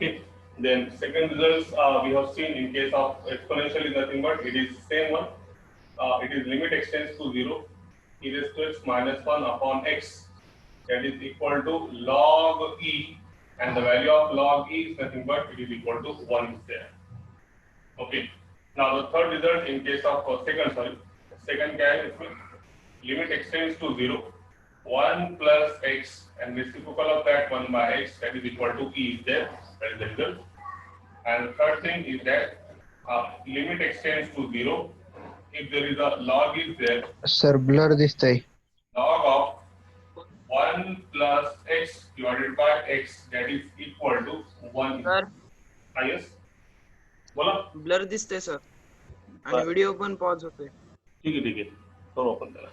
Okay. Then second results we have seen in case of exponential is nothing but it is same one. It is limit extends to 0, e raised to x minus 1 upon x, that is equal to log e, and the value of log e is nothing but it is equal to 1 is there. Okay. Now the third result in case of second क्या है इसमें, limit extends to 0, 1 plus x and reciprocal of that 1 by x, that is equal to e is there, that is the result. And the third thing is that limit extends to 0 if there is a log is there. Sir, blur दिसतंय. Log of 1 plus x divided by x, that is equal to 1. Sir Yes. बोला. Blur दिसते sir आणि video पण pause होतोय. ठीक आहे करू आपण त्याला.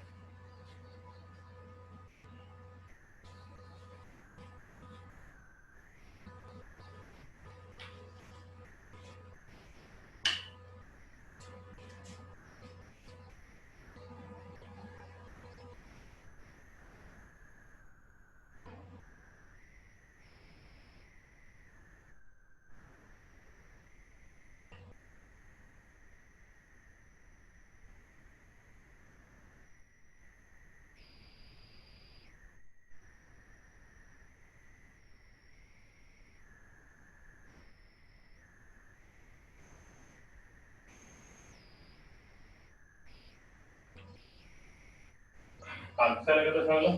आन्सर आहे का सांगा.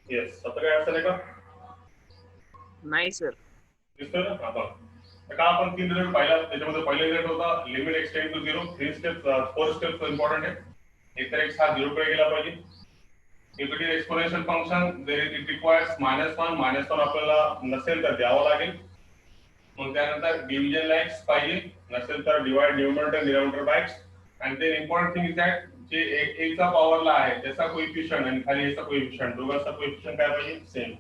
येस. आता काय आन्सर आहे का नाही सर. दिसतोय ना आपण का आपण तीन रिझल्ट पाहिला. त्याच्यामध्ये पहिला रिझल्ट होता limit extend to 0. 3 steps 4 steps important आहे. एक तर x हा 0 कडे गेला पाहिजे. If it is exponential function there it requires -1 आपल्याला नसेल तर द्यावं लागेल. मग त्यानंतर डिव्हिजन ला x पाहिजे, नसेल तर divide numerator denominator by x. आणि then important thing is that जे एक चा पॉवरला आहे त्याचा कोएफिशिएंट आणि खाली याचा कोएफिशिएंट दोघांचा कोएफिशिएंट काय पाहिजे सेम.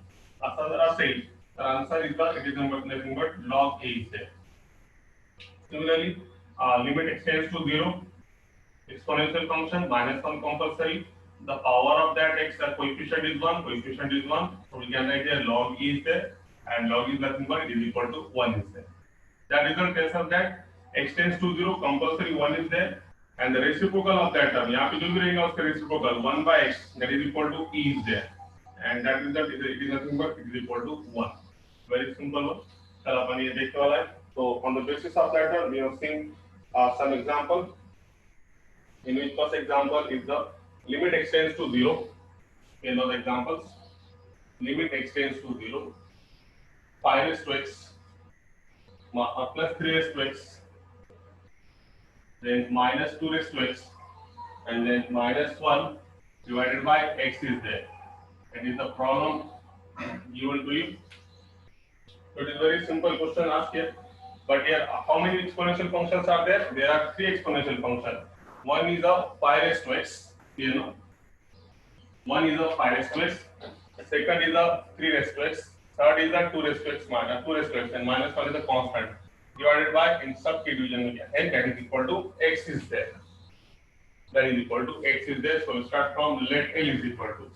असा जर असेल तर answer is the it is nothing but log a is there. Similarly, limit extends to 0, exponential function -1 compulsory. The power of that x, the coefficient is 1, so we can write here log e is there, and log is nothing but it is equal to 1 is there. That result tells us that x tends to 0, compulsory 1 is there, and the reciprocal of that term, यहाँ पे जो भी रहेगा उसका reciprocal 1 by x, that is equal to e is there, and that result it is nothing but it is equal to 1. Very simple one. चल अपन ये देखने वाला है. So on the basis of that term, we have seen some example. In which first example is the limit extends to 0. In those examples, limit extends to 0. 5 raised to x plus 3 raised to x, then minus 2 raised to x, and then -1 divided by x is there. That is the problem given to you. So it is very simple question asked here. But here, how many exponential functions are there? There are 3 exponential functions. One is a 5 raised to x, you know. One is a 5 raised to x. Second is a 3 raised to x. Third is a 2 raised to x minus 2 raised to x, and -1 is a constant. Divided by in sub की division में क्या है? That is equal to x is there. That is equal to x is there. So we start from let L is equal to.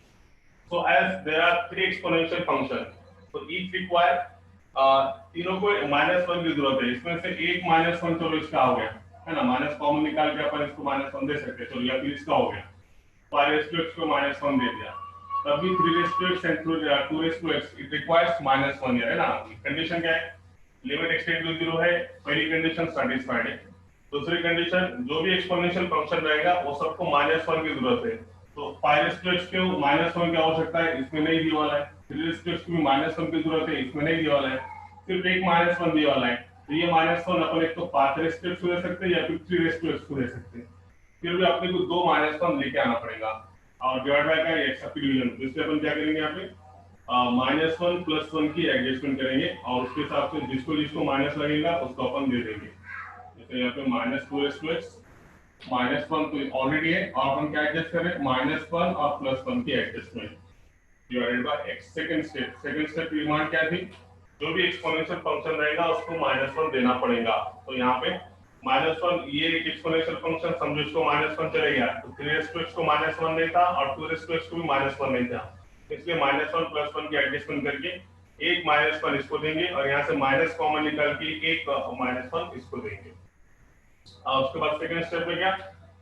So as there are 3 exponential functions, so each require तीनों को -1 की जरूरत है. इसमें से एक -1 चलो इसका हो गया है ना, माइनस कॉमन निकाल के अपन इसको -1 दे सकते हैं. चलो या फिर इसका हो गया 5 raised to x को -1 दे दिया. तभी 3 raised to x and 2 raised to x it requires -1 है ना. कंडीशन क्या है? लिमिट एक्सटेंड टू 0 है. पहली कंडीशन सेटिस्फाइड है. दूसरी कंडीशन जो भी एक्सपोनेंशियल फंक्शन रहेगा वो सबको -1 की जरूरत है. तो 5 raised to x को -1 की आवश्यकता है, इसमें नहीं दिया वाला है. 3 raised to x को भी -1 की जरूरत है, इसमें नहीं दिया वाला है. सिर्फ एक -1 दिया वाला है. तो ये -1 अपन एक तो 5 raised to x को दे सकते हैं या फिर 3 raised to x को दे सकते हैं. फिर भी अपने को दो -1 लेके आना पड़ेगा और डिवाइड बाय का x सब डिवीजन. इसलिए अपन क्या करेंगे यहाँ पे -1 + 1 की एडजस्टमेंट करेंगे और उसके हिसाब से जिसको जिसको माइनस लगेगा उसको अपन दे देंगे. जैसे यहाँ पे -2 raised to x, -1 तो ऑलरेडी है और अपन क्या एडजस्ट करें -1 और +1 की adjustment divided by x. Second step की डिमांड क्या थी? जो भी एक्सपोनेंशियल फंक्शन रहेगा उसको -1 देना पड़ेगा. तो यहाँ पे -1 ये एक एक्सपोनेंशियल फंक्शन समझो इसको -1 चले गया तो 3 raised to x को -1 नहीं था और 2 raised to x को भी -1 नहीं था. इसलिए -1 + 1 की एडजस्टमेंट करके एक -1 इसको देंगे और यहाँ से माइनस कॉमन निकाल के एक -1 इसको देंगे। उसके बाद सेकंड स्टेप में क्या,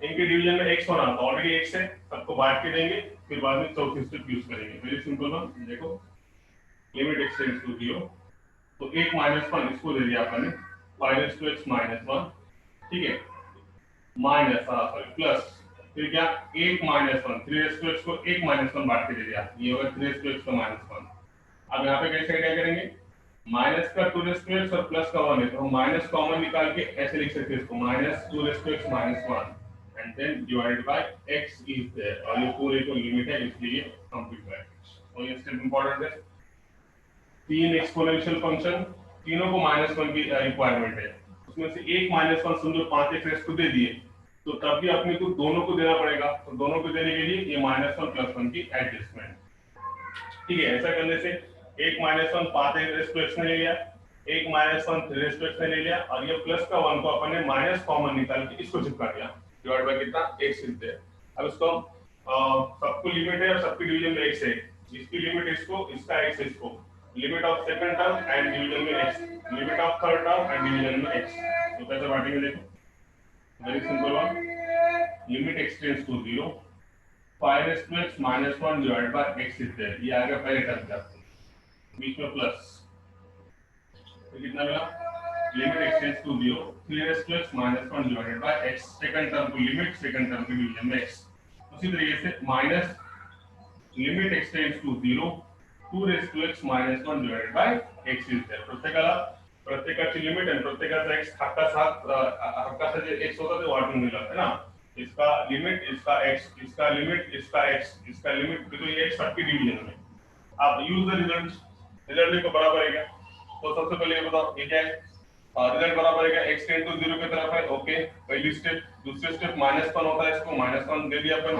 इनके डिवीजन में x होना था, ऑलरेडी x है, सबको बांट के देंगे, फिर बाद में चौथी स्टेप यूज करेंगे। वेरी सिंपल वन, देखो लिमिट x टेंड्स टू 0, तो एक -1 इसको दे दिया आपने, 5x -1, ठीक है, माइनस सॉरी प्लस, फिर क्या एक -1, 3x को एक -1 बांट के दे दिया, ये होगा 3x का -1। अब यहाँ पे कैसे क्या करेंगे, माइनस का 2x और प्लस का 1 है, तो हम माइनस कॉमन निकाल के ऐसे लिख सकते हैं इसको, -2x -1 and then divided by x is there, और ये पूरे को लिमिट है इसलिए कंप्लीट ब्रैकेट। और ये स्टेप इंपॉर्टेंट है, तीन एक्सपोनेंशियल फंक्शन, तीनों को -1 की रिक्वायरमेंट है, उसमें से एक -1 समझो 5x को दे दिए, तो तब भी अपने को दोनों को देना पड़ेगा, तो दोनों को देने के लिए ये -1 + 1 की एडजस्टमेंट, ठीक है। ऐसा करने से एक -1 5x ने ले लिया, एक -1 3x ने ले लिया, और ये प्लस का 1 को अपन ने माइनस कॉमन निकाल के इसको चिपका दिया, डिवाइड बाय कितना x इज देयर। अब इसको सबको लिमिट है और सबकी डिवीजन में x है, इसकी लिमिट इसको, इसका x इसको, limit of second term and division में x, limit of third term and division में x, तो कैसे बांटेंगे देखो, very simple one, limit x tends to 0, 5x -1 divided by x is there, ये आ गया पहले टर्म का, बीच में प्लस, तो कितना मिला, limit x tends to 0, 3x -1 divided by x, second term को लिमिट, सेकंड टर्म की डिवीजन में x, उसी तरीके से minus limit x tends to 0, 2x -1 divided by x is there, प्रत्येकाची लिमिट आणि प्रत्येकाचा x हक्काचा जे x होता ते वाटून दिला है ना, इसका लिमिट, इसका x, इसका लिमिट, इसका x, इसका लिमिट, तो ये x सबकी डिवीजन में। आप यूज द रिजल्ट, रिजल्ट को बराबर है क्या, तो सबसे पहले ये बताओ ये क्या है, रिजल्ट बराबर है क्या, x टेंड टू 0 की तरफ है, ओके, पहली स्टेप। दूसरी स्टेप -1 होता है, इसको -1 दे दिया अपन,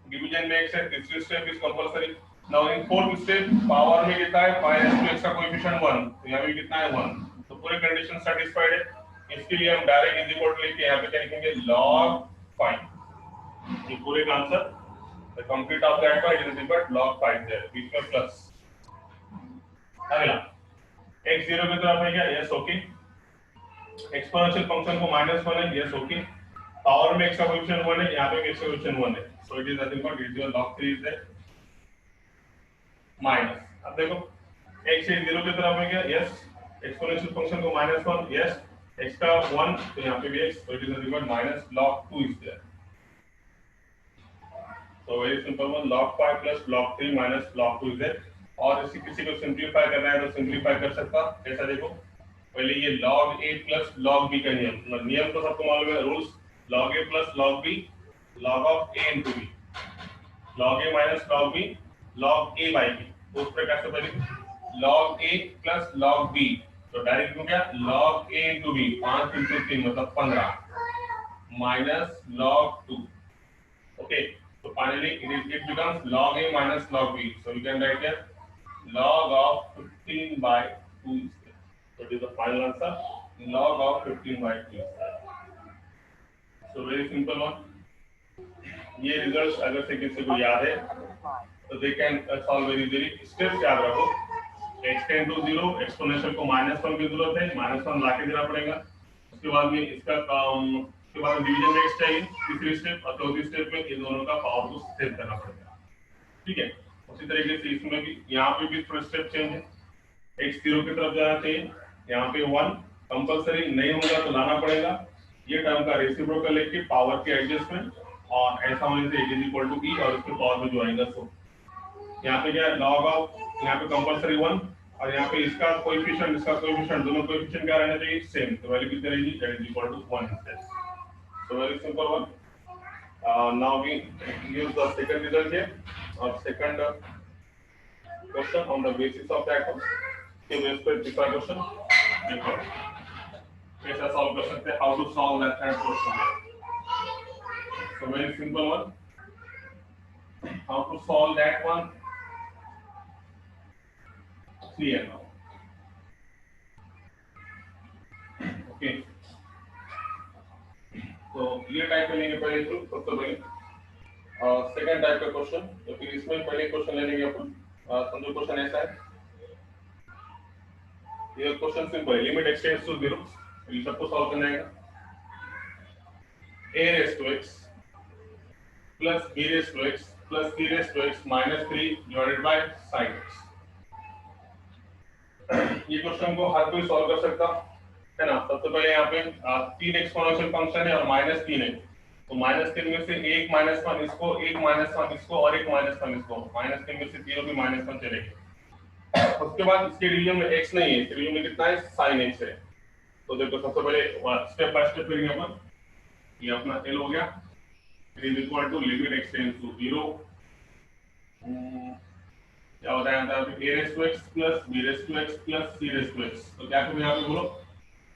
डिवीजन में x है, तीसरी step is compulsory. Now in fourth step power में कितना है 5x का कोएफिशिएंट 1, तो यहाँ पे कितना है 1, तो पूरी कंडीशन सेटिस्फाइड है, इसके लिए हम डायरेक्ट इज इक्वल टू लेके यहाँ पे क्या लिखेंगे log 5, ये पूरे का answer, the complete of that part is equal to log 5 there, बीच में प्लस। अगला x 0 की तरफ है क्या, यस ओके, एक्सपोनेंशियल फंक्शन को -1 है, यस ओके, पावर में x का कोएफिशिएंट 1 है, यहाँ पे x का कोएफिशिएंट 1 है, so it is nothing but it is log 3 is there minus. अब देखो x 0 की तरफ है क्या, यस, एक्सपोनेंशियल फंक्शन को -1, यस, x का 1, तो यहाँ पे भी x, so it is nothing but minus log 2 is there, so very simple one, log 5 plus log 3 minus log 2 is there। और इसी किसी को सिंपलीफाई करना है तो सिंपलीफाई कर सकता, कैसा देखो, पहले ये log a plus log b का नियम तो सबको मालूम है, rules, log a plus log b, log of a into b, log a minus log b, log a by b, तो उस प्रकार से पहले log a plus log b, तो डायरेक्ट हो गया log a into b, 5 into 3 मतलब 15 minus log 2, okay, so finally it becomes log a minus log b, so you can write here log of 15 by 2 is there, so it is the final answer, log of 15 by 2 is there, so very simple one। ये results अगर से किसी को याद है तो they can solve very easily, steps याद रखो, x टेंड टू 0, एक्सपोनेंशियल को -1 की जरूरत है, -1 लाके देना पड़ेगा, उसके बाद में इसका उसके बाद डिवीजन में x चाहिए, तीसरी स्टेप और चौथी स्टेप में इन दोनों का पावर को सेट करना पड़ेगा, ठीक है। उसी तरीके से इसमें भी, यहाँ पे भी थोड़ा स्टेप चेंज है, x 0 की तरफ जाना चाहिए, यहाँ पे 1 कंपलसरी नहीं होगा तो लाना पड़ेगा, ये टर्म का रेसिप्रोकल लेके पावर की एडजस्टमेंट, और ऐसा होने से इज इक्वल टू e और उसके पावर में जो आएगा सो, यहाँ पे क्या लॉग ऑफ, यहाँ पे कंपलसरी 1 और यहाँ पे इसका कोएफिशिएंट, इसका कोएफिशिएंट, दोनों कोएफिशिएंट क्या रहना चाहिए सेम, तो वैल्यू कितनी रहेगी, that is equal to 1 instead, so very simple one. Now we use the second result here, और second question on the basis of that के बेस पर तीसरा क्वेश्चन देखो कैसा सॉल्व कर सकते हैं, how to solve that third question, so very simple one, how to solve that one, clear now, okay, तो ये टाइप में लेंगे पहले, तो सबसे पहले सेकंड टाइप का क्वेश्चन, तो फिर इसमें पहले क्वेश्चन ले लेंगे अपन, समझो क्वेश्चन ऐसा है, ये क्वेश्चन सिंपल है, लिमिट x टेंड्स टू 0, ये सबको सॉल्व करना है। a raised to x plus b raised to x plus c raised to x minus 3 divided by sin x। ये क्वेश्चन को हर कोई सॉल्व कर सकता है ना। सबसे पहले यहाँ पे 3 एक्सपोनेंशियल फंक्शन है और -3 है, तो -3 में से एक -1 इसको, एक -1 इसको और एक -1 इसको, -3 में से तीनों भी -1 चलेंगे। उसके बाद इसके डिवीजन में x नहीं है, इसके डिवीजन में कितना है, sin x है। तो देखो सबसे पहले स्टेप बाय स्टेप करेंगे अपन। ये अपना l हो गया, it is equal to limit x tends to 0, क्या होता है यहाँ पे a raised to x plus b raised to x plus c raised to x। तो क्या करूँ यहाँ पे बोलो,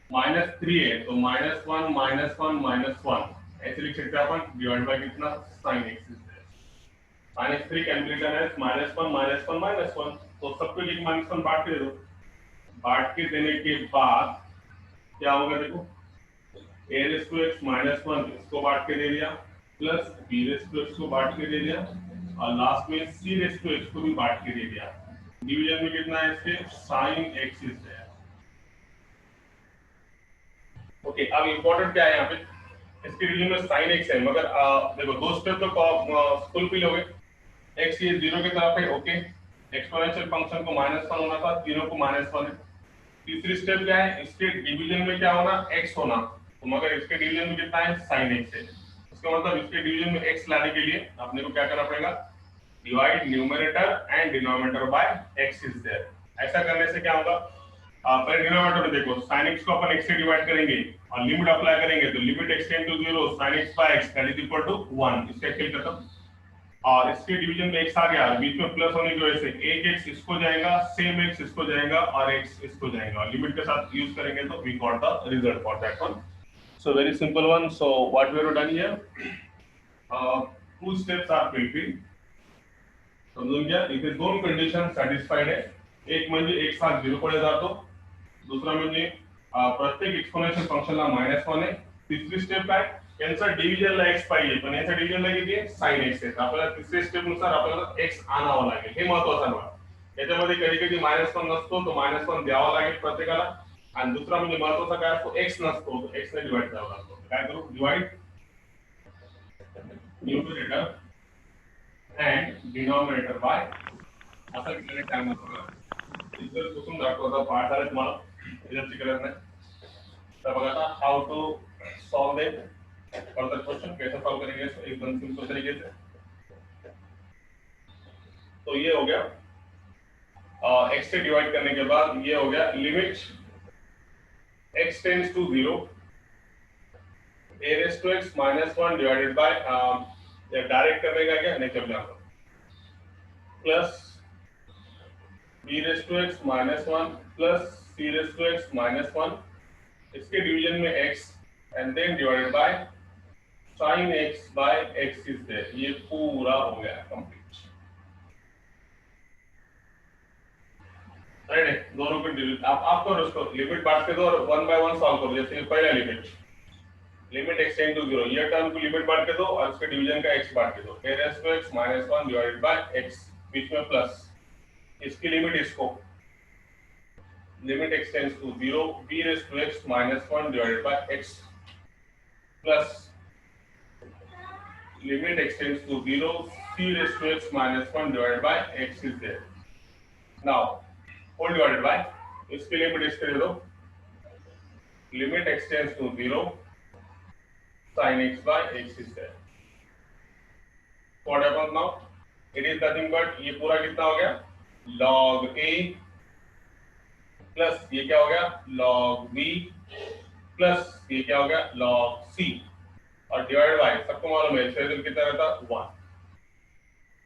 -3 है तो -1 ऐसे लिख सकते हैं अपन, डिवाइड बाय कितना, sin x is there। -3 can be written as -1 तो सबको एक -1 बांट के दे दो। बांट के देने के बाद क्या होगा देखो, a raised to x -1 इसको बांट के दे दिया, plus b raised to x को बांट के दे दिया, और लास्ट में c raised to x को भी बांट के दे दिया। डिवीजन में कितना है इसके, sin x is there। Okay, अब इंपॉर्टेंट क्या है यहाँ पे, इसके डिवीजन में sin x है, मगर देखो दो स्टेप तो फुलफिल हो गए। x ये 0 की तरफ है, ओके, एक्सपोनेंशियल फंक्शन को -1 होना था, तीनों को -1 है। तीसरी स्टेप क्या है, इसके डिवीजन में क्या होना, x होना, तो मगर इसके डिवीजन में कितना है, sin x है। इसका मतलब इसके डिवीजन में x लाने के लिए अपने को क्या करना पड़ेगा, divide numerator and denominator by x is there. ऐसा करने से क्या होगा, पहले डिनोमिनेटर में देखो, sin x को अपन x से डिवाइड करेंगे और लिमिट अप्लाई करेंगे, तो limit x tend to 0 sin x by x that is equal to 1, इसका खेल खत्म। और इसके डिवीजन में x आ गया, बीच में प्लस होने की वजह से एक x इसको जाएगा, सेम x इसको जाएगा और x इसको जाएगा, लिमिट के साथ यूज करेंगे तो we got the result for that one. So very simple one. So what we have done here, two steps are fulfilled. समझून क्या, इथे दोन कंडिशन सॅटिस्फाइड आहे, एक म्हणजे एक साथ 0 कडे जातो, दुसरा म्हणजे प्रत्येक एक्सपोनेंशियल फंक्शनला -1 आहे। तिसरी स्टेप काय, यांचा डिव्हिजनला x पाहिजे, पण याचा डिव्हिजनला किती आहे, sin x आहे। आपल्याला तिसरी स्टेप नुसार आपल्याला x आणावा लागेल, हे महत्त्वाचं आहे। याच्यामध्ये कधी-कधी -1 नसतो, तो -1 द्यावा लागेल प्रत्येकाला, आणि दुसरा म्हणजे महत्त्वाचा काय असतो, x नसतो, तो x ने डिवाइड करावा लागतो। काय करू, divide numerator and denominator bye, असं केल्याने काय होतं, इतर कुठून दाखवता पाठ आले तुम्हाला, याची गरज नाही। तर बघा आता how to solve it, further question कैसे सॉल्व करेंगे इसको एकदम सिंपल तरीके से। तो ये हो गया, x से डिवाइड करने के बाद ये हो गया limit x tends to 0, a raised to x -1 divided by direct करने का क्या, नहीं करना, plus b raised to x -1 plus c raised to x -1, इसके डिवीजन में x and then divided by sin x by x is there. ये पूरा हो गया कंप्लीट। राइट है, दोनों को डिलीट आप तो उसको लिमिट बांट के दो और 1 बाय 1 सॉल्व करो। जैसे पहला लिमिट x टेंड टू 0, ये टर्म को लिमिट बांट के दो और इसके डिवीजन का x बांट के दो, a raised to x -1 divided by x, बीच में प्लस, इसकी लिमिट इसको, limit x tends to 0, b raised to x -1 divided by x प्लस limit x tends to 0, c raised to x -1 divided by x is there। Now whole divided by, इसके limit इसके ले लो, limit x tends to 0, sin x by x is there। What happens now? It is nothing but ये पूरा कितना हो गया, log a plus ये क्या हो गया, log b प्लस ये क्या हो गया, log c, और डिवाइड बाय सबको मालूम है इसका रिजल्ट कितना रहता है, 1।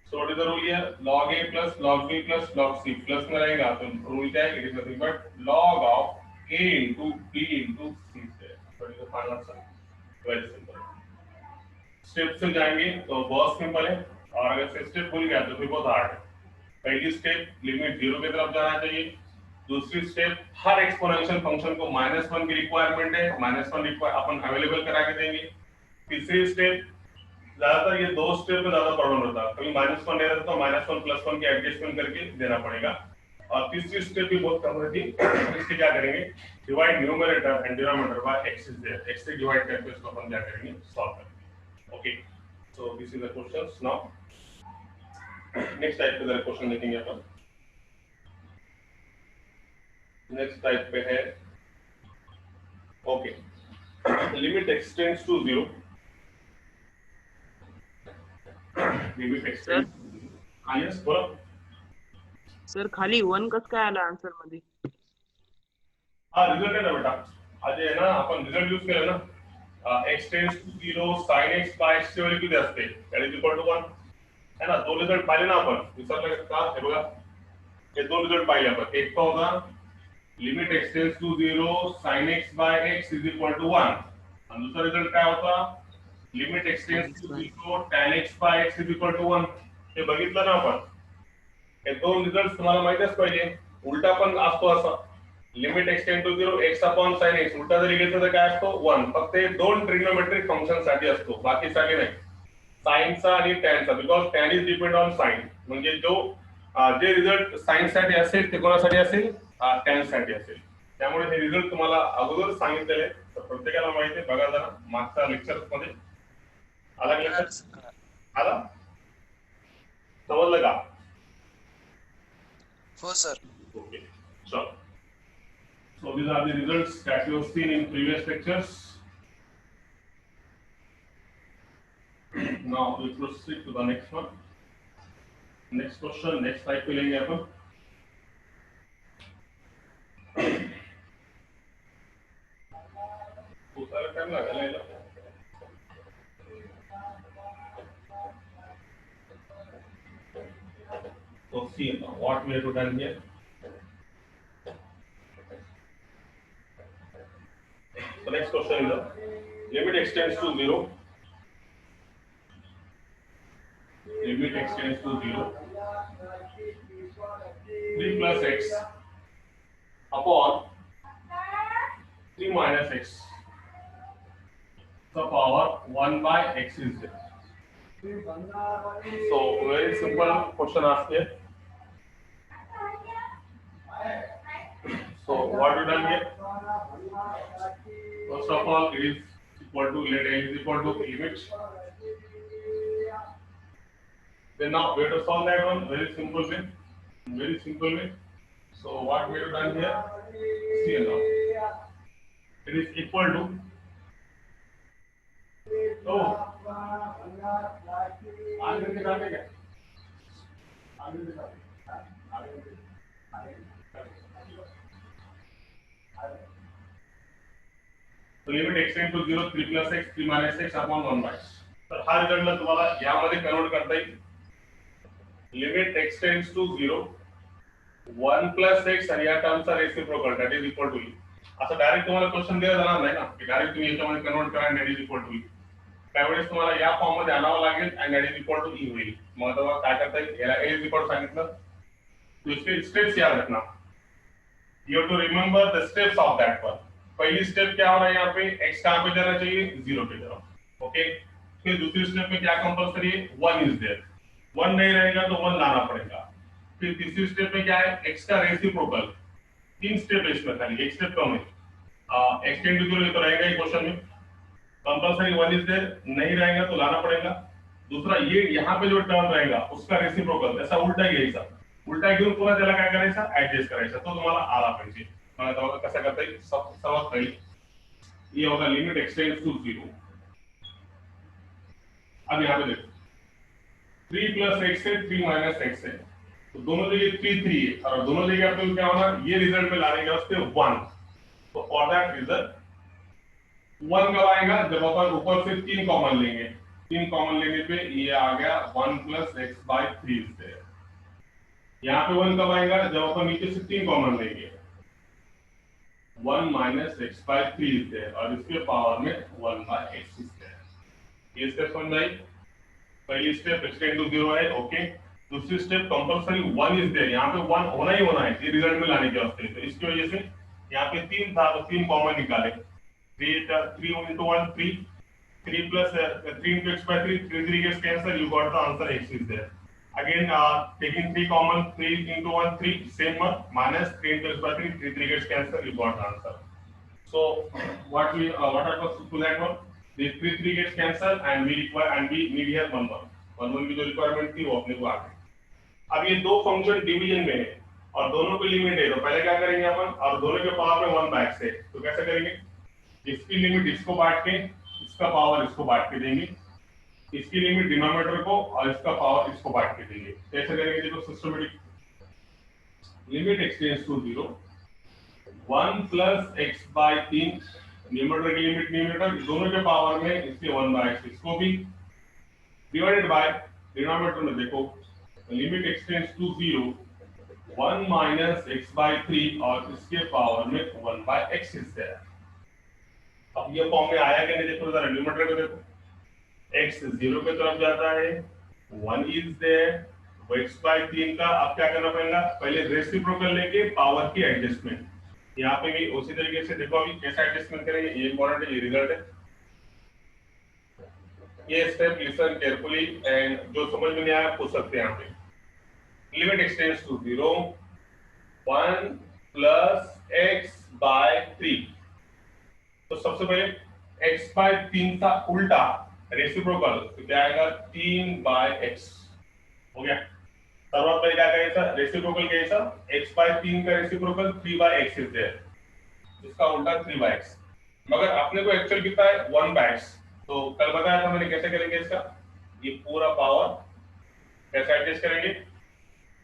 So what is the rule here, log a plus log b plus log c, plus में रहेगा तो रूल क्या है, it is nothing but log of a into b into c है। What is the final answer, very simple. Step से जाएंगे तो बहुत सिंपल है, और अगर से स्टेप भूल गया तो फिर बहुत हार्ड है। पहली स्टेप लिमिट 0 की तरफ जाना चाहिए, दूसरी स्टेप हर एक्सपोनेंशियल फंक्शन को -1 की रिक्वायरमेंट है, -1 अपन अवेलेबल करा के देंगे। तीसरी स्टेप, ज्यादातर ये दो स्टेप में ज्यादा प्रॉब्लम होता है, कभी -1 दे रहा तो -1 +1 की एडजस्टमेंट करके देना पड़ेगा। और तीसरी स्टेप भी बहुत कम थी, इससे क्या करेंगे, divide numerator and denominator by x is there, x से डिवाइड करके इसको अपन क्या करेंगे, सॉल्व करेंगे। Okay, so this is the questions. Now next type का क्वेश्चन देखेंगे अपन। नेक्स्ट टाइप पे है, okay, limit x tends to 0, limit x tends, हां यस बोला सर खाली 1 कस काय आला आन्सर मध्ये? हा रिझल्ट आहे ना बेटा, आज आहे ना आपण रिझल्ट यूज केला ना, x tends to 0 sin x by x ची व्हॅल्यू किती असते, that is equal to 1 है ना। दोन रिझल्ट पाहिले ना आपण, विसरले का? हे बघा, हे दोन रिझल्ट पाहिले आपण। एक तो होता limit x tends to 0 sin x by x is equal to 1, आणि दुसरा रिझल्ट काय होता, limit x tends to 0 tan x by x is equal to 1। हे बघितलं ना आपण, हे दोन रिझल्ट तुम्हाला माहितीच पाहिजे। उलटा पण असतो असा, limit x tend to 0 x upon sin x, उलटा जरी घेतलं तर काय असतो 1, फक्त हे दोन ट्रिग्नोमेट्रिक फंक्शन साठी असतो, बाकी साठी नाही, साइनचा आणि टॅनचा, because tan is depend on sine, म्हणजे जो जे रिझल्ट साइन साठी असेल ते कोणासाठी असेल, टॅन साठी असेल। त्यामुळे हे रिझल्ट तुम्हाला अगोदर सांगितलेले, तर प्रत्येकाला माहिती आहे, बघा जरा मागच्या लेक्चर मध्ये आला लेक्चर, आला समजलं का? हो sir. Okay, so these are the results that you have seen in previous lectures. Now we proceed to the next one. Next question, next type पे लेंगे अपन। तो सारा टाइम लगेगा। So see what we have to done here. The next question is limit extends to 0. Limit extends to 0. 3 plus x upon 3 minus x. The power 1 by x is there. So very simple question asked here. So what we done here? First of all, it is equal to, let a is equal to limit. Then now we have to solve that one very simple way. Very simple way. So what we have done here? See now. It is equal to. So आगे निकालेंगे क्या? आगे निकालेंगे। तो limit x tend to 0 3 plus x 3 minus x upon 1 by x। तर हा रिझल्टला तुम्हाला यामध्ये कन्वर्ट करता येईल। Limit x tends to 0 1 plus x आणि या टर्मचा reciprocal that is equal to e। असं डायरेक्ट तुम्हाला क्वेश्चन दिला जाणार नाही ना, की डायरेक्ट तुम्ही याच्यामध्ये कन्वर्ट करा आणि that is equal to e। त्यावेळेस तुम्हाला या फॉर्म मध्ये आणावं लागेल आणि that is equal to e होईल। मग तेव्हा काय करता येईल, याला a इज इक्वल सांगितलं, तो इसके स्टेप्स याद रखना। You have to remember the steps of that one. पहली स्टेप क्या हो रहा है, यहाँ पे x कहाँ पे जाना चाहिए, 0 पे जाओ, ओके। फिर दूसरी स्टेप में क्या कंपलसरी है, 1 इज देयर, 1 नहीं रहेगा तो 1 लाना पड़ेगा। फिर तीसरी स्टेप में क्या है, x का रेसिप्रोकल। तीन स्टेप है इसमें, खाली एक स्टेप कम है। x टेंड टू 0 तो रहेगा ही क्वेश्चन में, कंपलसरी 1 इज देयर, नहीं रहेगा तो लाना पड़ेगा। दूसरा ये यहाँ पे जो टर्म रहेगा उसका रेसिप्रोकल, ऐसा उलटा घ्यायचा, उलटा घेऊन पुन्हा त्याला काय करायचं, ऍडजस्ट करायचं, तो तुम्हाला आला पाहिजे। मला तेव्हा कसं करता येईल, सर्वात पहिली ये होगा लिमिट एक्सटेंड्स टू 0। अब यहाँ पे देखो 3 plus x है 3 minus x है, तो दोनों जगह 3 3 है, और दोनों जगह आपको क्या होना, ये रिजल्ट में लाने का उसके 1। तो फॉर दैट रिजल्ट 1 कब आएगा, जब अपन ऊपर से 3 कॉमन लेंगे, 3 कॉमन लेने पे ये आ गया 1 plus x by 3 is there. यहाँ पे 1 कब आएगा, जब अपन नीचे से 3 कॉमन लेंगे, 1 minus x by 3 is there, और इसके पावर में 1 by x इज देयर। ये स्टेप समझ आई? पहली स्टेप x टेंड टू 0 है, ओके। दूसरी स्टेप कंपलसरी 1 इज देयर, यहाँ पे 1 होना ही होना है, ये रिजल्ट में लाने के वास्ते। तो इसकी वजह से यहाँ पे 3 था तो 3 कॉमन निकाले, 3 into 1 3 plus 3 into x by 3 3 3 gets cancel, you got the answer x is there। Again, taking 3 common, 3 into 1, 3, same one, minus 3 into x by 3, 3 gets cancelled, you got the answer. So, what happens to that one? This 3 gets cancelled and we require, and we need here 1 1. 1 1 की जो requirement थी वो अपने को आ गई. अब ये दो फंक्शन डिवीजन में है और दोनों की लिमिट है, तो पहले क्या करेंगे अपन, और दोनों के पावर में 1 बाय x है, तो कैसे करेंगे? इसकी लिमिट इसको बांट के, इसका पावर इसको बांट के देंगे, इसकी लिमिट डिनोमिनेटर को और इसका पावर इसको बांट के देंगे. कैसे करेंगे? देखो systematic. Limit x tends to 0, 1 plus x by 3, numerator की लिमिट न्यूमरेटर दोनों के पावर में, इसलिए 1 बाय x, इसको भी डिवाइडेड बाय डिनोमिनेटर में देखो limit x tends to 0, 1 minus x by 3 और इसके पावर में 1 बाय x इज देयर. अब ये फॉर्म में आया कि नहीं देखो जरा न्यूमरेटर को देखो, x 0 की तरफ जाता है, 1 इज देयर, x बाय 3 का अब क्या करना पड़ेगा? पहले रेसिप्रोकल लेके पावर की एडजस्टमेंट. यहाँ पे भी उसी तरीके से देखो अभी कैसा एडजस्टमेंट करेंगे, ये इंपॉर्टेंट है, ये रिजल्ट है. ये स्टेप लिसन केयरफुली एंड जो समझ में नहीं आया पूछ सकते हैं यहाँ पे. Limit x tends to 0, 1 plus x by 3. तो सबसे पहले x बाय 3 का उल्टा रेसिप्रोकल, तो क्या आएगा? 3 बाय x हो गया. सर्वात पहले क्या करेंगे सर? रेसिप्रोकल कैसा? x बाय 3 का reciprocal 3 by x is there, इसका उल्टा 3 बाय x. मगर अपने को एक्चुअल कितना है? 1 बाय x. तो कल बताया था मैंने कैसे करेंगे इसका, ये पूरा पावर कैसे एडजस्ट करेंगे?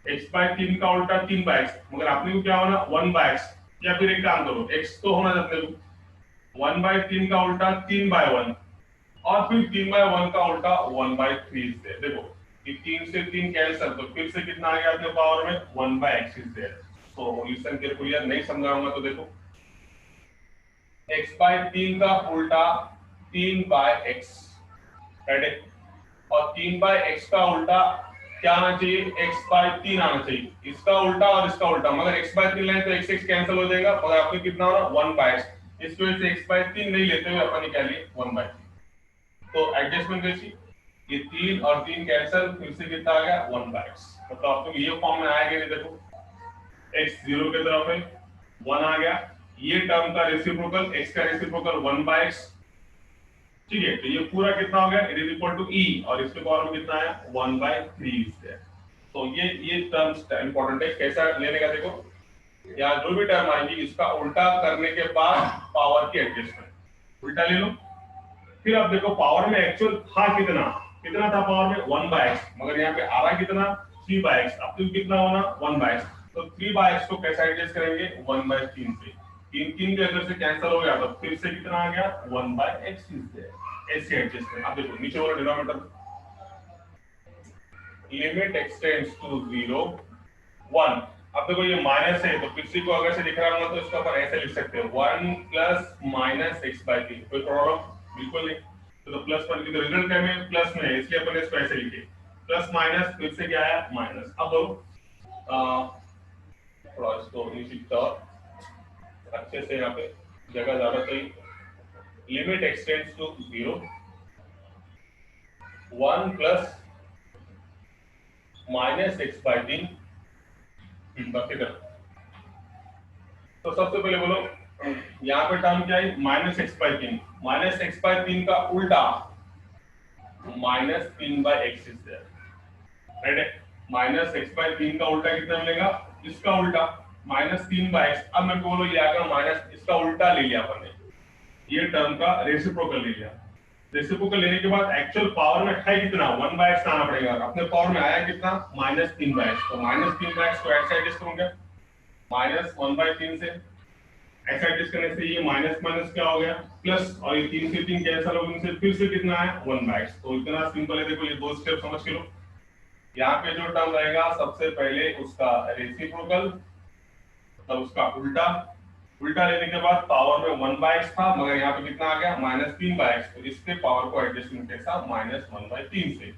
x बाय 3 का उल्टा 3 बाय x, मगर अपने को क्या होना? 1 बाय x. या फिर एक काम करो, x तो होना है अपने को, 1 बाय 3 का उल्टा 3 बाय 1 और फिर 3 बाय 1 का उल्टा 1 बाय 3 से. देखो ये 3 से 3 कैंसिल, तो फिर से कितना आ गया अपने पावर में? 1 by x is there. So listen carefully, यार नहीं समझाऊंगा तो देखो, x बाय 3 का उल्टा 3 बाय x, राइट? और 3 बाय x का उल्टा क्या आना चाहिए? x बाय 3 आना चाहिए, इसका उल्टा और इसका उल्टा. मगर x बाय 3 लें तो x कैंसिल हो जाएगा, मगर आपने कितना होना? 1 बाय x. इस वजह से x बाय 3 नहीं लेते हुए अपन क्या लिए? 1 बाय 3. तो एडजस्टमेंट कैसी? ये 3 और 3 कैंसिल, फिर से कितना आ गया? 1 बाय x. मतलब आपको ये फॉर्म में आएगा नहीं, देखो x 0 की तरफ है, 1 आ गया, ये टर्म का रेसिप्रोकल, x का रेसिप्रोकल 1 बाय x. ठीक है, तो ये पूरा कितना हो गया? It is equal to e और इसके पावर में कितना आया? 1 बाय 3 इज देयर. तो ये टर्म्स इंपॉर्टेंट है, कैसा लेने का देखो, या जो भी टर्म आएंगी इसका उल्टा करने के बाद पावर की एडजस्टमेंट, उल्टा ले लो. फिर अब देखो पावर में एक्चुअल था कितना था पावर में? 1 बाय x, मगर यहाँ पे आ रहा कितना? 3 बाय x. अब तो कितना होना? 1 बाय x. तो 3 बाय x को कैसे एडजस्ट करेंगे? 1 बाय 3 से. 3 के अंदर से कैंसिल हो गया, तो फिर से कितना आ गया? 1 बाय x इज देयर. ऐसे एडजस्ट करें. अब देखो नीचे वाला denominator, limit x tends to 0, 1. अब देखो ये माइनस है, तो किसी को अगर से दिख रहा हो तो इसका अपन ऐसे लिख सकते हैं, 1 प्लस माइनस x बाय 3. कोई प्रॉब्लम? बिल्कुल नहीं. तो प्लस पर की तो रिजल्ट क्या में प्लस में है, इसलिए अपन इसको ऐसे लिखे, प्लस माइनस, फिर से क्या आया? माइनस. अब थोड़ा इसको लिखता और अच्छे से यहाँ पे जगह ज्यादा चाहिए. Limit x tends to 0, 1 plus minus x by 3. बाकी कर. तो सबसे पहले बोलो यहाँ पे टर्म क्या है? Minus x by 3. Minus x by 3 का उल्टा minus 3 by x is there, right? Minus x by 3 का उल्टा कितना मिलेगा? इसका उल्टा माइनस 3 बाय x. अब मैं बोलो ये आकर माइनस इसका उल्टा ले लिया अपन ने, ये टर्म का रेसिप्रोकल ले लिया. रेसिप्रोकल लेने के बाद एक्चुअल पावर में है कितना? 1 बाय x आना पड़ेगा. अपने पावर में आया कितना? Minus 3 by x. तो माइनस 3 बाय x को ऐसे एडजस्ट करूंगा, माइनस 1 बाय 3 से ऐसे एडजस्ट करने से ये माइनस माइनस क्या हो गया? प्लस, और ये 3 से 3 कैंसिल हो गया, इनसे फिर से कितना है? 1 बाय x. तो इतना सिंपल है. देखो ये दो स्टेप समझ के लो. यहाँ पे जो टर्म रहेगा सबसे पहले उसका रेसिप्रोकल, तब उसका उल्टा. उल्टा लेने के बाद पावर में 1 बाय x था, मगर यहाँ पे कितना आ गया? Minus 3 by x. तो इसके पावर को एडजस्टमेंट कैसा? माइनस 1 बाय 3 से.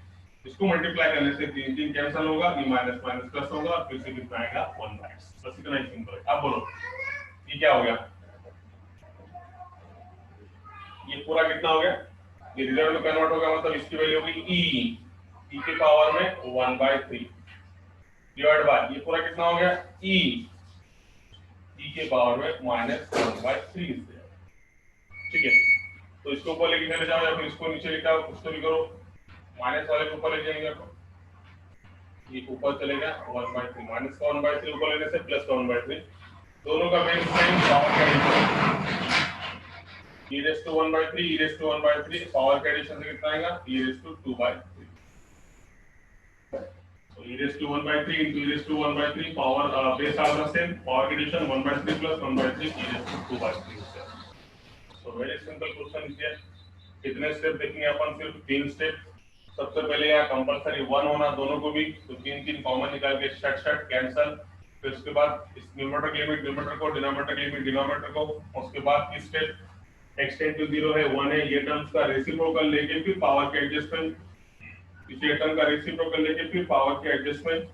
इसको मल्टीप्लाई करने से 3 3 कैंसिल होगा, ये माइनस माइनस प्लस होगा, और फिर से कितना आएगा? 1 बाय x. बस इतना ही सिंपल है. अब बोलो ये क्या हो गया? ये पूरा कितना हो गया? ये रिजल्ट में कन्वर्ट होगा, मतलब इसकी वैल्यू होगी e. e के पावर में 1/3 डिवाइड बाय ये पूरा कितना हो गया e के पावर में -1/3 इज देयर। ठीक है, तो इसको ऊपर लेके चले जाओ या फिर इसको नीचे लेके आओ, कुछ तो भी करो। माइनस वाले को ऊपर ले जाएंगे तो ये ऊपर चलेगा 1/3 माइनस का 1/3 ऊपर लेने से प्लस का 1/3 दोनों का बेस सेम पावर का addition e raised to 1/3 e raised to 1/3 power का एडिशन से कितना आएगा e raised to 2/3 so e raised to 1/3 into e raised to 1/3 power base are the same power का addition 1/3 plus 1/3 e raised to 2/3 so very simple question is here। कितने step देखेंगे अपन सिर्फ 3 step. सबसे पहले यहाँ कंपलसरी 1 होना दोनों को भी, तो 3 कॉमन निकाल के शट कैंसल। फिर उसके बाद इस न्यूमरेटर लिमिट न्यूमरेटर को, डिनोमिनेटर लिमिट डिनोमिनेटर को। उसके बाद की स्टेप x टेंड टू 0 है 1 है, ये टर्म्स का रेसिप्रोकल लेके फिर पावर के एडजस्टमेंट, इसी टर्म का रेसिप्रोकल लेके फिर पावर के एडजस्टमेंट,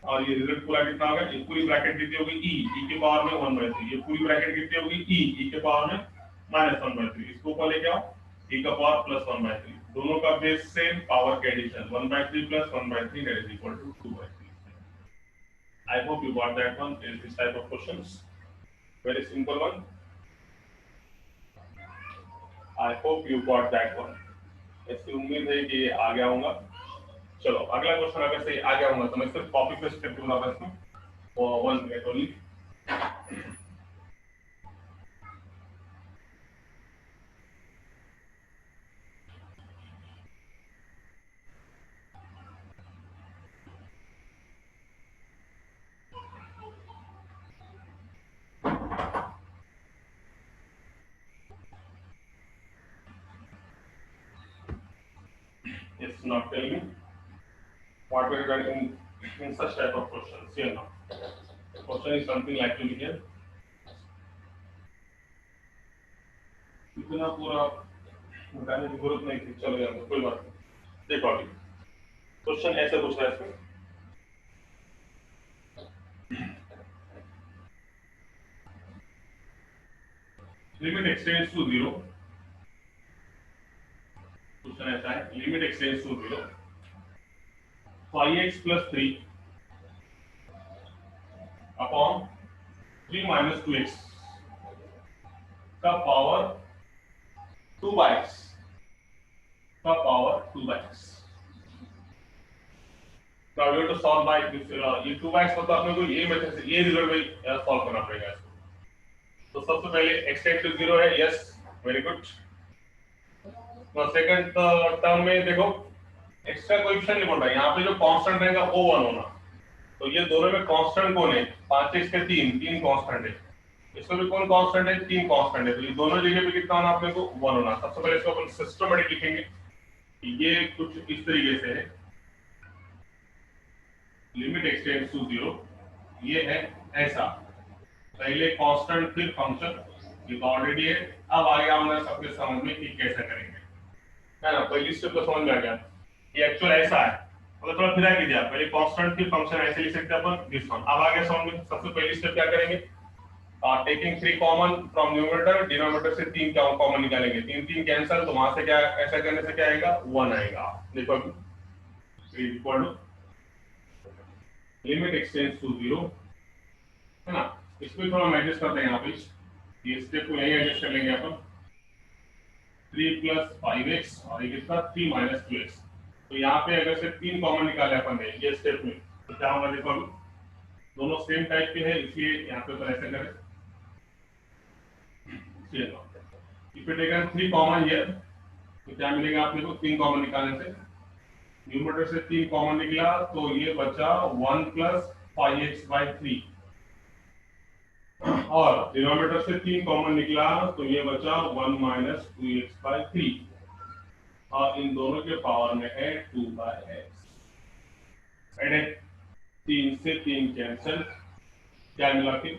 और ये रिजल्ट पूरा कितना होगा, ये पूरी ब्रैकेट कितनी होगी e के पावर में 1/3, ये पूरी ब्रैकेट कितनी होगी e के पावर में -1/3, इसको ऊपर लेके आओ e का पावर प्लस 1/3, दोनों का बेस सेम पावर के addition 1/3 plus 1/3 that is equal to 2/3। I hope you got that one in this type of questions, very simple one। I hope you got that one। ऐसी उम्मीद है कि आ गया होगा। चलो अगला क्वेश्चन अगर सही आ गया होगा तो मैं सिर्फ कॉपी पेस्ट करके बुलाता इसमें और 1 minute only. It's not telling me what we are doing in such type of questions here now। Question is something like to be here। इतना पूरा बताने की जरूरत नहीं थी, चलो यार कोई बात नहीं। देखो अभी क्वेश्चन ऐसे पूछ रहा है इसमें, लिमिट एक्सटेंड्स टू 0। क्वेश्चन ऐसा है, limit x tends to 0 5x plus 3 upon 3 minus 2x का पावर 2x का power 2x। Now we have to solve by this ये 2x मतलब अपने को ये मेथड से ये रिजल्ट में सॉल्व करना पड़ेगा इसको। तो सबसे पहले x टेंड टू 0 है, यस वेरी गुड। तो सेकंड टर्म में देखो एक्स्ट्रा कोएफिशिएंट नहीं बोल रहा है, यहाँ पे जो कांस्टेंट रहेगा वो 1 होना। तो ये दोनों में कांस्टेंट कौन है, 5x के 3 कांस्टेंट है, इसमें भी कौन कांस्टेंट है, 3 कांस्टेंट है, तो ये दोनों जगह पे कितना होना अपने को 1 होना। सबसे पहले इसको अपन सिस्टमैटिक लिखेंगे, ये कुछ इस तरीके से है, लिमिट एक्सटेंड्स टू 0, ये है ऐसा, पहले कांस्टेंट फिर फंक्शन, ये ऑलरेडी है। अब आगे हमने सबके समझ में कि कैसे करेंगे, है ना। पहली स्टेप तो समझ में आ गया, ये एक्चुअल ऐसा है, मतलब थोड़ा फिरा कीजिए, पहले कांस्टेंट फिर फंक्शन ऐसे लिख सकते हैं अपन दिस वन। अब आगे समझ में, सबसे पहली स्टेप क्या करेंगे, taking 3 common from numerator, denominator से 3 क्या कॉमन निकालेंगे, 3 कैंसिल, तो वहां से क्या ऐसा करने से क्या आएगा 1 आएगा। देखो equal to limit x tends to 0, है ना। इसको थोड़ा एडजस्ट करते हैं, यहाँ पे ये स्टेप को यही एडजस्ट कर लेंगे अपन, 3 plus 5x और ये कितना 3 minus 2x। तो यहाँ पे अगर से 3 कॉमन निकाले अपन ने ये स्टेप में, तो क्या होगा देखो, अभी दोनों सेम टाइप के हैं इसलिए यहाँ पे अपन ऐसे करें। If you taken 3 common here तो क्या मिलेगा आपने को, 3 कॉमन निकालने से न्यूमरेटर से 3 कॉमन निकला तो ये बचा 1 plus 5x/3 और डिनोमिनेटर से 3 कॉमन निकला तो ये बचा 1 minus 2x/3 और इन दोनों के पावर में है 2/x। 3 से 3 कैंसिल, क्या मिला फिर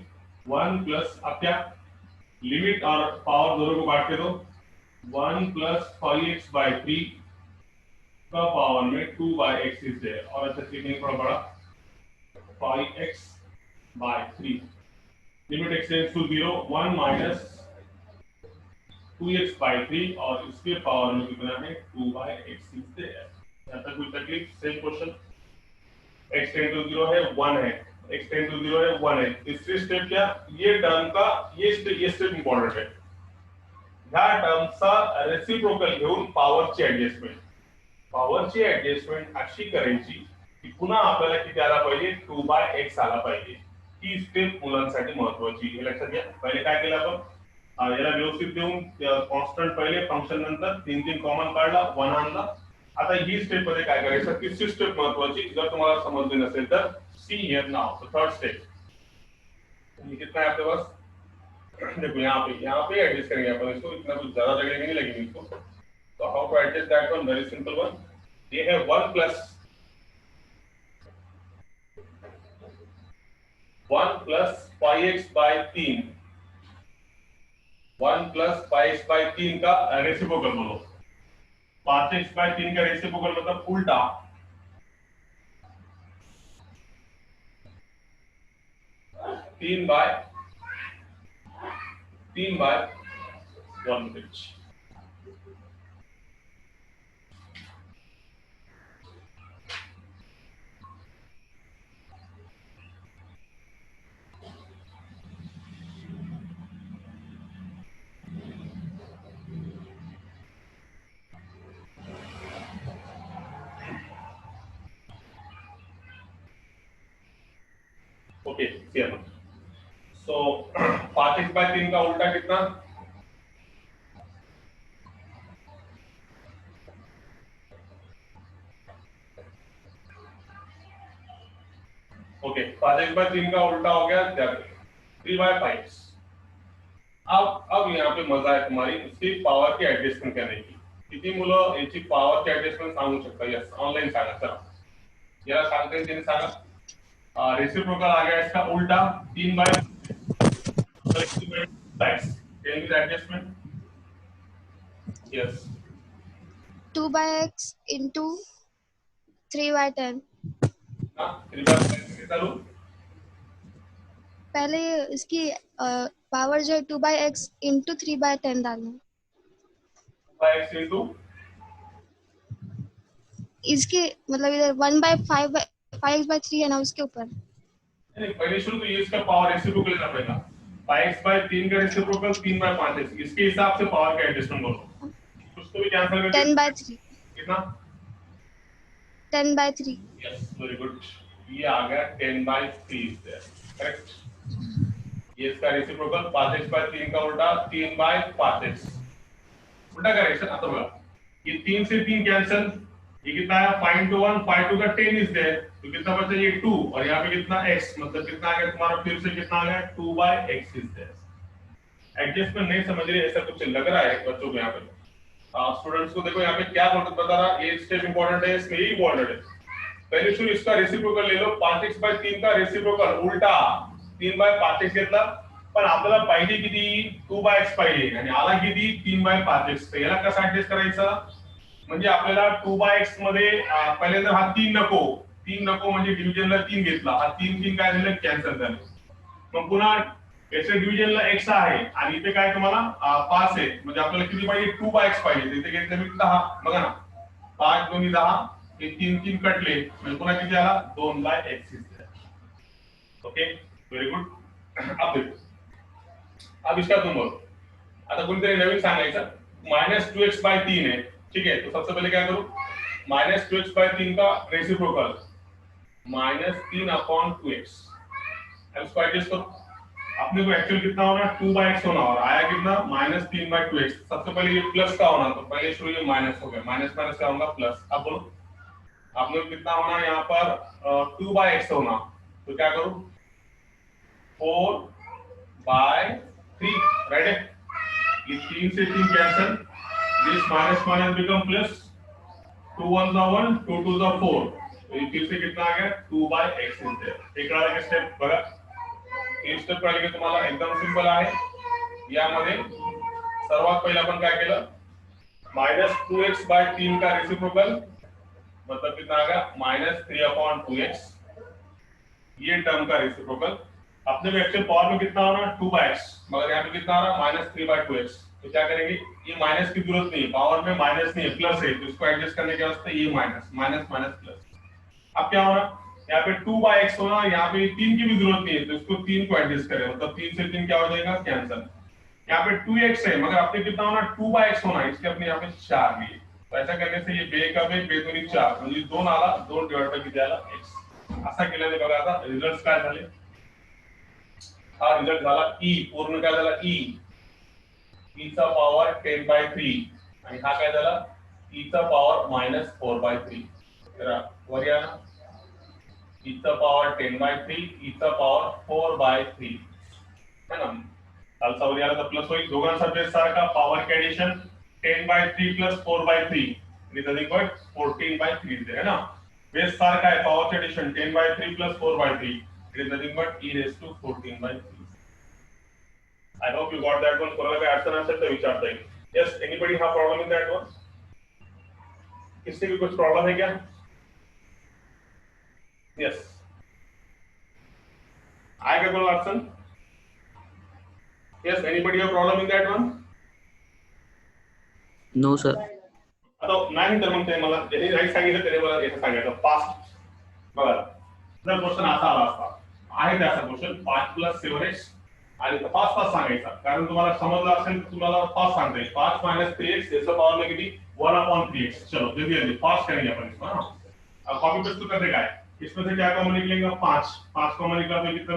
1 प्लस, अब क्या लिमिट और पावर दोनों को बांट के दो, 1 plus 5x/3 का पावर में 2/x इज देयर, और ऐसे लिखेंगे थोड़ा बड़ा 5x/3 limit x tends to 0 1 minus 2x/3 और इसके पावर में कितना है 2/x इज देयर। यहाँ तक कोई तकलीफ? Same question. x tend to 0 है 1 है, x टेंड टू 0 है 1 है। तीसरी स्टेप क्या? ये टर्म का ये स्टेप इंपॉर्टंट है। ह्या टर्मचा रेसिप्रोकल घेऊन पॉवरची ऍडजस्टमेंट, पॉवरची ऍडजस्टमेंट अशी करायची की पुन्हा आपल्याला किती आला पाहिजे? 2/x आला पाहिजे। ही स्टेप मुलांसाठी महत्त्वाची, हे लक्षात घ्या। पहिले काय केलं आपण? याला व्यवस्थित देऊन कॉन्स्टंट पहिले फंक्शन नंतर 3 कॉमन काढला, 1 आणला। आता ही स्टेप मध्ये काय करायचं? तिसरी स्टेप महत्त्वाची, जर तुम्हाला समजली नसेल तर see here now the third step. कितना है आपके पास? देखो यहाँ पे एडजस्ट करेंगे अपन इसको, इतना कुछ ज्यादा लगेगा नहीं लगेगा इसको। तो how to adjust that one? Very simple one. ये है 1 प्लस 5x/3, 1 प्लस 5x/3 का रेसिप्रोकल बोलो। 5x/3 का रेसिप्रोकल मतलब उल्टा। तीन बाय 1 इंच। ओके, सो 5x/3 का उल्टा कितना? ओके, 5x/3 का उल्टा हो गया 3/5। अब यहाँ पे मजा है तुम्हारी इसकी पावर की ऍडजस्टमेंट करने की। किती मुलं याची पावर की ऍडजस्टमेंट सांगू शकता? यस, ऑनलाइन सांगा। चला याला सांगते त्यांनी सांगा। रेसिप्रोकल आ गया इसका उल्टा 3/5। Can you adjustment? Yes. 2/x into 3/10। 3/10 करूँ? पहले इसकी पावर जो है 2/x into 3/10 डालना। 2/x into इसके मतलब इधर 1/5 5x/3 है ना, उसके ऊपर। नहीं, पहले शुरू तो ये इसका पावर रेसिप्रोकल लेना पड़ेगा। 5x/3 का रेसिप्रोकल 3/5 है। इसके हिसाब से पावर का एडजस्टमेंट करो। उसको भी कैंसिल कर 10/3। कितना? 10/3। Yes, very good. ये आ गया 10/3 करेक्ट। ये इसका रेसिप्रोकल 5x/3 का उल्टा 3/5x। उल्टा करेक्शन आता बघा। ये 3 से 3 कैंसिल, ये कितना है? 5 to 1, 5 to 10 इज देयर, तो कितना बचा? ये 2 और यहाँ पे कितना x, मतलब कितना आ गया तुम्हारा? फिर से कितना आ गया? 2/x is there. एडजस्टमेंट नहीं समझ रहे ऐसा कुछ लग रहा है बच्चों को यहाँ पे। स्टूडेंट्स को देखो यहाँ पे क्या बता रहा, ये स्टेप इंपॉर्टेंट है, इसमें ये इंपॉर्टेंट है। पहले शुरू इसका रेसिप्रोकल ले लो। 5x/3 का रेसिप्रोकल उल्टा 3/5x घेतला, पण आपल्याला पाहिजे किती? 2/x पाहिजे आणि आला किती? 3/5x। तर याला कसं ऍडजस्ट करायचं? म्हणजे आपल्याला 2/x मध्ये पहिले तर हा 3 नको म्हणजे डिव्हिजनला 3 घेतला, हा 3 काय झालं? कॅन्सल झाले। मग पुन्हा याच्या डिव्हिजनला x आहे आणि इथे काय तुम्हाला 5 आहे, म्हणजे आपल्याला किती पाहिजे? 2/x पाहिजे। इथे घेतलं मी 10, बघा ना, 5 2 10, हे 3 कटले, म्हणजे पुन्हा किती आला? 2/x। Okay, very good. अब इसका तुम बोलो। आता कोणीतरी नवीन सांगायचं -2x/3 है, ठीक है। तो सबसे पहले क्या करूं? -2x/3 का रेसिप्रोकल -3/2x। अब इसको एडजस्ट करो। अपने को एक्चुअल कितना होना? 2/x होना, और आया कितना? -3/2x। सबसे पहले ये प्लस का होना, तो पहले शुरू ये माइनस हो गया, माइनस का होगा प्लस। अब बोलो आपने कितना होना यहाँ पर? 2/x होना, तो क्या करूं? 4/3, राइट है। ये 3 से 3 cancel, this minus become plus, 2 1 1, 2 2 4, तो ये फिर से कितना आ गया? 2/x is there. एक कळालं का स्टेप? बघा हे स्टेप कळले की तुम्हाला एकदम सिंपल आहे। यामध्ये सर्वात पहिला आपण काय केलं? -2x/3 का रेसिप्रोकल मतलब कितना आ गया? -3/2x। ये टर्म का रेसिप्रोकल अपने में एक्चुअल पावर में कितना होना? 2/x, मगर यहाँ पे कितना आ रहा? -3/2x। तो क्या करेंगे, ये माइनस की जरूरत नहीं है, पावर में माइनस नहीं है, प्लस है, तो इसको एडजस्ट करने के वास्ते ये माइनस माइनस माइनस प्लस। अब क्या होना, यहाँ पे 2/x होना, यहाँ पे 3 की भी जरूरत नहीं है, तो इसको 3 को एडजस्ट करें, मतलब 3 से 3 क्या हो जाएगा, कैंसिल। यहाँ पे 2x है, मगर आपने कितना होना, 2/x होना, इसके अपने यहाँ पे 4 लिए, तो ऐसा करने से ये बे का बे, बे दोन्ही 4, म्हणजे 2 आला, 2 डिवाइड बाय किती आला, x। असा केल्याने बघा आता रिझल्ट काय झाले, हा रिझल्ट झाला e, पूर्ण काय झाला e, e चा पॉवर 10/3 आणि हा काय झाला e चा पॉवर -4/3। तर वर या ना, e चा पॉवर 10/3, e चा पॉवर 4/3 है ना, खालचा वर याला तर प्लस होईल, दोघांचा बेस सारखा, पॉवर के एडिशन 10/3 प्लस 4/3 इज इक्वल 14/3 है ना, बेस सारखा आहे, power addition 10/3 plus 4/3 is equal e raised to 14/3। I hope you got that one. कोणाला काही अडचण असेल तर विचारता येईल। Yes, anybody have problem in that one? किससे भी कुछ प्रॉब्लम है क्या? Yes. आएगा कोणाला अडचण? Yes, anybody have problem in that one? No sir. आता नाही तर मग ते मला ज्यांनी राईट सांगितलं त्याने मला याचं सांगायचं पास्ट बघा, जर क्वेश्चन असा आला असता, आहे त्याचा क्वेश्चन 5 + 7x आणि फास्ट फास्ट सांगायचा, कारण तुम्हाला समजलं असेल तर तुम्हाला फास्ट सांगता येईल, 5 - 3x याचा पॉवर में किती 1/3x। चलो जल्दी जल्दी फास्ट करेंगे अपन इसको, हाँ। अब कॉपी पेस्ट तो करने का है, इसमें से क्या कॉमन निकलेगा, 5 कॉमन निकला तो कितना मिला